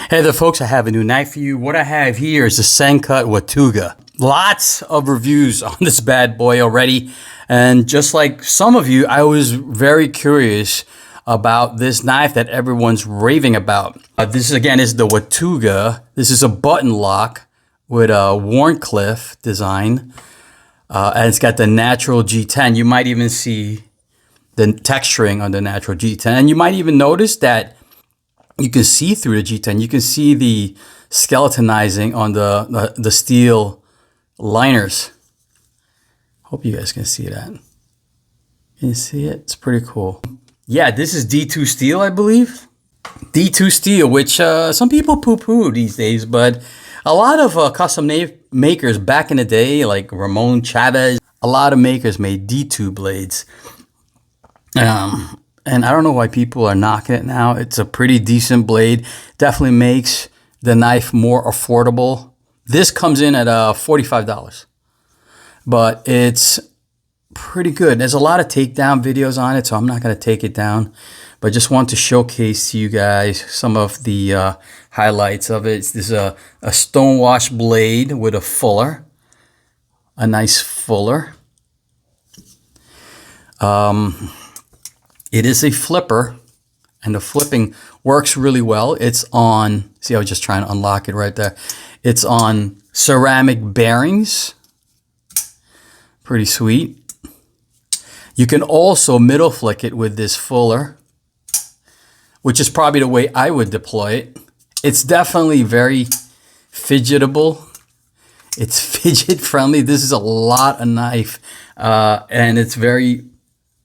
Hey there folks, I have a new knife for you. What I have here is the Sencut Watauga. Lots of reviews on this bad boy already. And just like some of you, I was very curious about this knife that everyone's raving about. This is the Watauga. This is a button lock with a Warncliffe design. And it's got the natural G10. You might even see the texturing on the natural G10. And you might even notice that you can see through the G10. You can see the skeletonizing on the steel liners. Hope you guys can see that. Can you see it? It's pretty cool. Yeah, this is D2 steel, I believe. D2 steel, which some people poo-poo these days, but a lot of custom makers back in the day, like Ramon Chavez, a lot of makers made D2 blades. And I don't know why people are knocking it now. It's a pretty decent blade. Definitely makes the knife more affordable. This comes in at $45, but it's pretty good. There's a lot of takedown videos on it, so I'm not going to take it down. But just want to showcase to you guys some of the highlights of it. This is a stonewash blade with a fuller, a nice fuller. It is a flipper, and the flipping works really well. It's on, see, I was just trying to unlock it right there. It's on ceramic bearings. Pretty sweet. You can also middle flick it with this fuller, which is probably the way I would deploy it. It's definitely very fidgetable. It's fidget friendly. This is a lot of knife, and it's very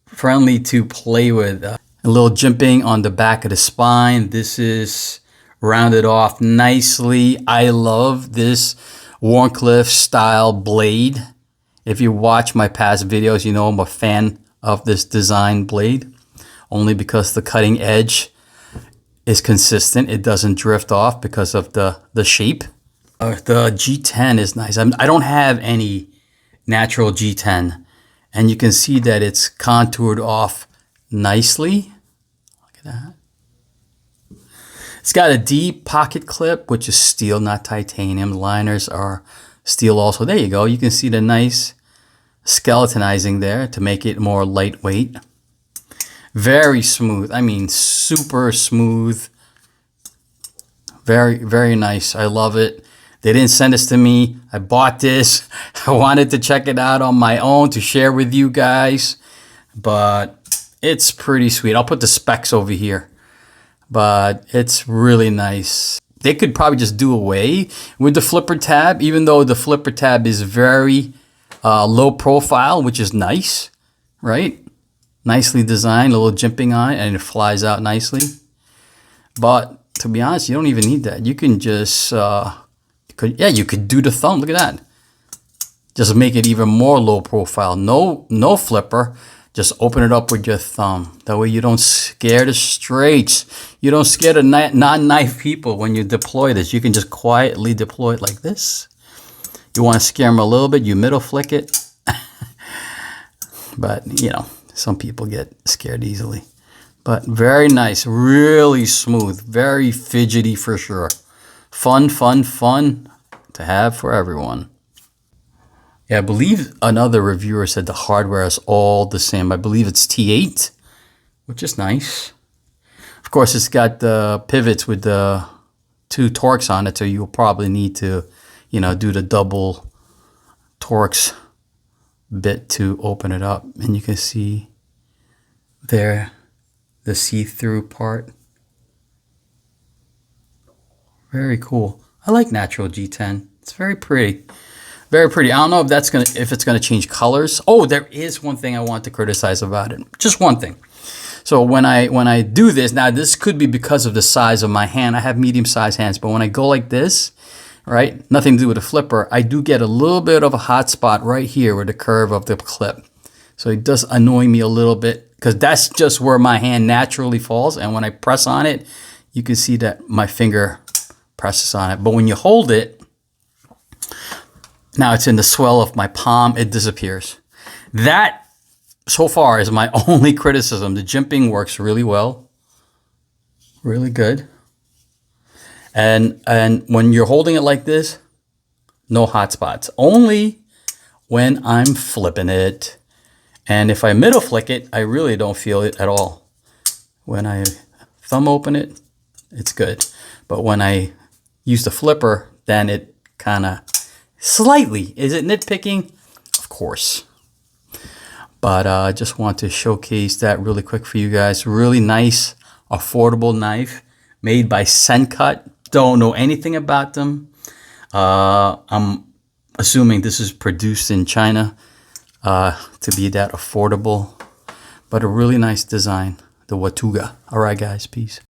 friendly to play with. A little jimping on the back of the spine. This is rounded off nicely. I love this Warncliffe style blade. If you watch my past videos, you know I'm a fan of this design blade, only because the cutting edge is consistent. It doesn't drift off because of the shape. The G10 is nice. I don't have any natural G10. And you can see that it's contoured off nicely. Look at that. It's got a deep pocket clip, which is steel, not titanium. The liners are steel also. There you go. You can see the nice skeletonizing there to make it more lightweight. Very smooth. I mean, super smooth. Very, very nice. I love it. They didn't send this to me. I bought this. I wanted to check it out on my own to share with you guys. But it's pretty sweet. I'll put the specs over here. But it's really nice. They could probably just do away with the flipper tab, even though the flipper tab is very low profile, which is nice, right? Nicely designed, a little jimping on it, and it flies out nicely. But to be honest, you don't even need that. You can just... you could do the thumb. Look at that. Just make it even more low profile. No flipper. Just open it up with your thumb. That way you don't scare the straights. You don't scare the non-knife people when you deploy this. You can just quietly deploy it like this. You want to scare them a little bit, you middle flick it. But, you know, some people get scared easily. But very nice. Really smooth. Very fidgety for sure. Fun, fun, fun to have for everyone. Yeah, I believe another reviewer said the hardware is all the same. I believe it's T8, which is nice. Of course, it's got the pivots with the 2 Torx on it, so you'll probably need to, you know, do the double Torx bit to open it up. And you can see there the see-through part. Very cool. I like natural G10. It's very pretty. Very pretty. I don't know if it's gonna change colors. Oh, there is one thing I want to criticize about it. Just one thing. So when I do this, now this could be because of the size of my hand. I have medium-sized hands, but when I go like this, right, nothing to do with a flipper, I do get a little bit of a hot spot right here with the curve of the clip. So it does annoy me a little bit because that's just where my hand naturally falls. And when I press on it, you can see that my finger presses on it. But when you hold it, now it's in the swell of my palm, it disappears. That, so far, is my only criticism. The jimping works really well. Really good. And when you're holding it like this, no hot spots. Only when I'm flipping it. And if I middle flick it, I really don't feel it at all. When I thumb open it, it's good. But when I use the flipper, then it kind of slightly, is it nitpicking? Of course. But I just want to showcase that really quick for you guys. Really nice, affordable knife made by Sencut. Don't know anything about them. I'm assuming this is produced in China to be that affordable. But a really nice design, the Watauga. All right, guys, peace.